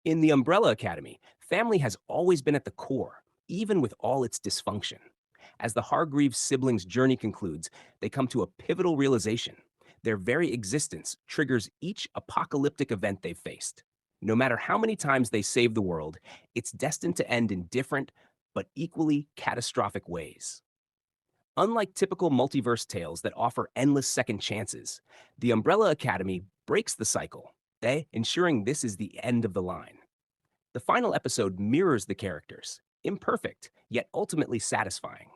In the Umbrella Academy, family has always been at the core, even with all its dysfunction. As the Hargreaves siblings' journey concludes, they come to a pivotal realization. Their very existence triggers each apocalyptic event they've faced. No matter how many times they save the world, it's destined to end in different but equally catastrophic ways. Unlike typical multiverse tales that offer endless second chances, the Umbrella Academy breaks the cycle, ensuring this is the end of the line. The final episode mirrors the characters, imperfect, yet ultimately satisfying.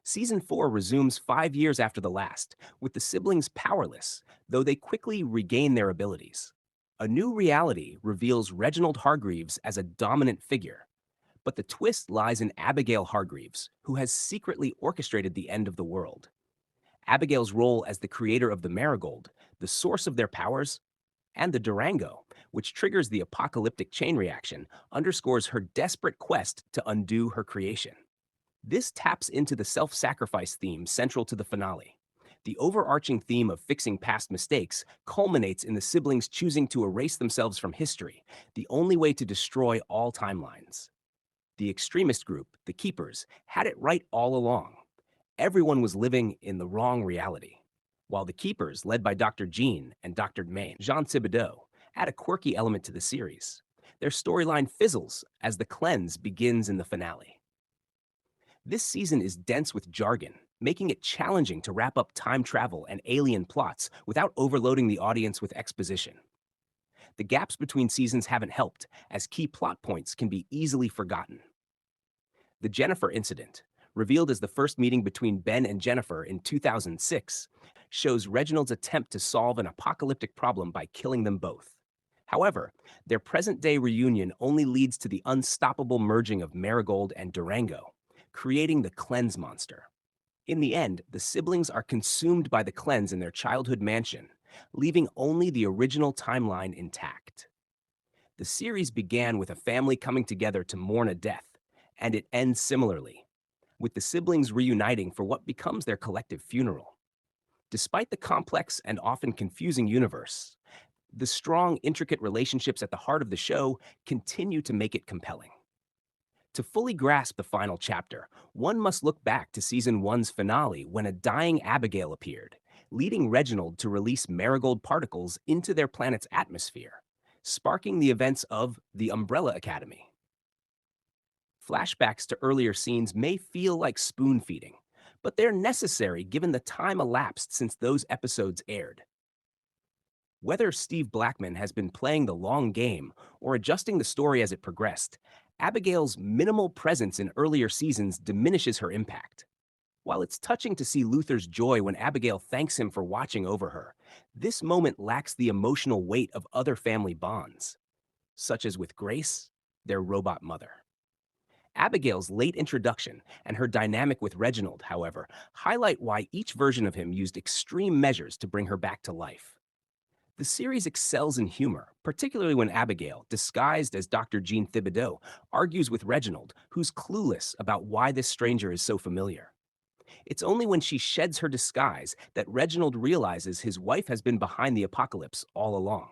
Season 4 resumes 5 years after the last, with the siblings powerless, though they quickly regain their abilities. A new reality reveals Reginald Hargreaves as a dominant figure, but the twist lies in Abigail Hargreaves, who has secretly orchestrated the end of the world. Abigail's role as the creator of the Marigold, the source of their powers, and the Durango, which triggers the apocalyptic chain reaction, underscores her desperate quest to undo her creation. This taps into the self sacrifice theme central to the finale. The overarching theme of fixing past mistakes culminates in the siblings choosing to erase themselves from history, the only way to destroy all timelines. The extremist group, the Keepers, had it right all along. Everyone was living in the wrong reality. While the Keepers, led by Dr. Jean and Dr. Maine, Jean Thibodeau, add a quirky element to the series. Their storyline fizzles as the cleanse begins in the finale. This season is dense with jargon, making it challenging to wrap up time travel and alien plots without overloading the audience with exposition. The gaps between seasons haven't helped, as key plot points can be easily forgotten. The Jennifer incident, revealed as the first meeting between Ben and Jennifer in 2006, shows Reginald's attempt to solve an apocalyptic problem by killing them both. However, their present day reunion only leads to the unstoppable merging of Marigold and Durango, creating the Cleanse monster. In the end, the siblings are consumed by the Cleanse in their childhood mansion, leaving only the original timeline intact. The series began with a family coming together to mourn a death, and it ends similarly, with the siblings reuniting for what becomes their collective funeral. Despite the complex and often confusing universe, the strong, intricate relationships at the heart of the show continue to make it compelling. To fully grasp the final chapter, one must look back to season one's finale when a dying Abigail appeared, leading Reginald to release marigold particles into their planet's atmosphere, sparking the events of the Umbrella Academy. Flashbacks to earlier scenes may feel like spoon feeding, but they're necessary given the time elapsed since those episodes aired. Whether Steve Blackman has been playing the long game or adjusting the story as it progressed, Abigail's minimal presence in earlier seasons diminishes her impact. While it's touching to see Luther's joy when Abigail thanks him for watching over her, this moment lacks the emotional weight of other family bonds, such as with Grace, their robot mother. Abigail's late introduction and her dynamic with Reginald, however, highlight why each version of him used extreme measures to bring her back to life. The series excels in humor, particularly when Abigail, disguised as Dr. Jean Thibodeau, argues with Reginald, who's clueless about why this stranger is so familiar. It's only when she sheds her disguise that Reginald realizes his wife has been behind the apocalypse all along.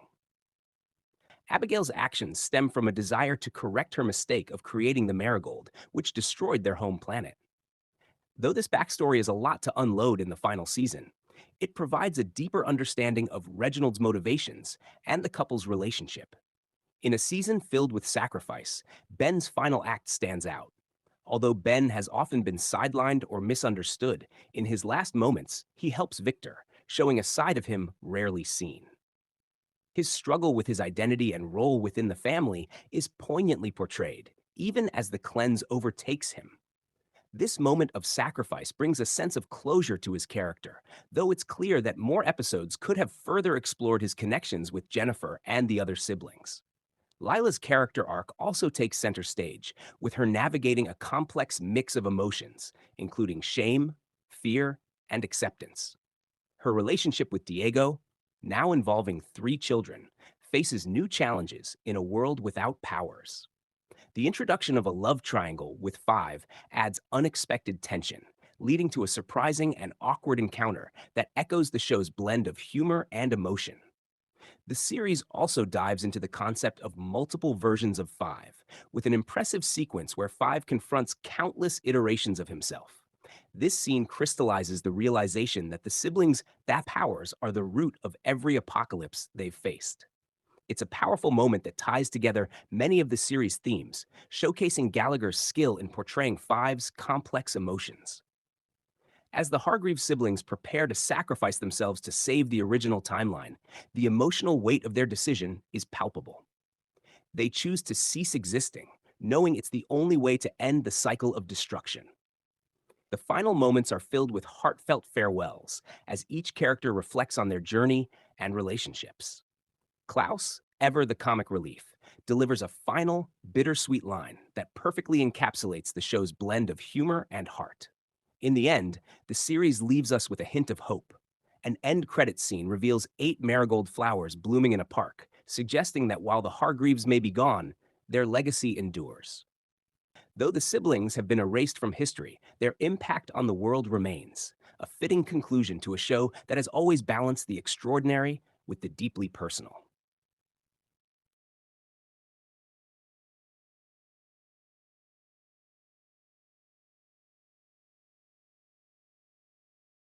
Abigail's actions stem from a desire to correct her mistake of creating the Marigold, which destroyed their home planet. Though this backstory is a lot to unload in the final season, it provides a deeper understanding of Reginald's motivations and the couple's relationship. In a season filled with sacrifice, Ben's final act stands out. Although Ben has often been sidelined or misunderstood, in his last moments, he helps Victor, showing a side of him rarely seen. His struggle with his identity and role within the family is poignantly portrayed, even as the cleanse overtakes him. This moment of sacrifice brings a sense of closure to his character, though it's clear that more episodes could have further explored his connections with Jennifer and the other siblings. Lila's character arc also takes center stage, with her navigating a complex mix of emotions, including shame, fear, and acceptance. Her relationship with Diego, now involving three children, faces new challenges in a world without powers. The introduction of a love triangle with Five adds unexpected tension, leading to a surprising and awkward encounter that echoes the show's blend of humor and emotion. The series also dives into the concept of multiple versions of Five, with an impressive sequence where Five confronts countless iterations of himself. This scene crystallizes the realization that the siblings' that powers are the root of every apocalypse they've faced. It's a powerful moment that ties together many of the series' themes, showcasing Gallagher's skill in portraying Five's complex emotions. As the Hargreaves siblings prepare to sacrifice themselves to save the original timeline, the emotional weight of their decision is palpable. They choose to cease existing, knowing it's the only way to end the cycle of destruction. The final moments are filled with heartfelt farewells as each character reflects on their journey and relationships. Klaus, ever the comic relief, delivers a final, bittersweet line that perfectly encapsulates the show's blend of humor and heart. In the end, the series leaves us with a hint of hope. An end credit scene reveals 8 marigold flowers blooming in a park, suggesting that while the Hargreaves may be gone, their legacy endures. Though the siblings have been erased from history, their impact on the world remains, a fitting conclusion to a show that has always balanced the extraordinary with the deeply personal.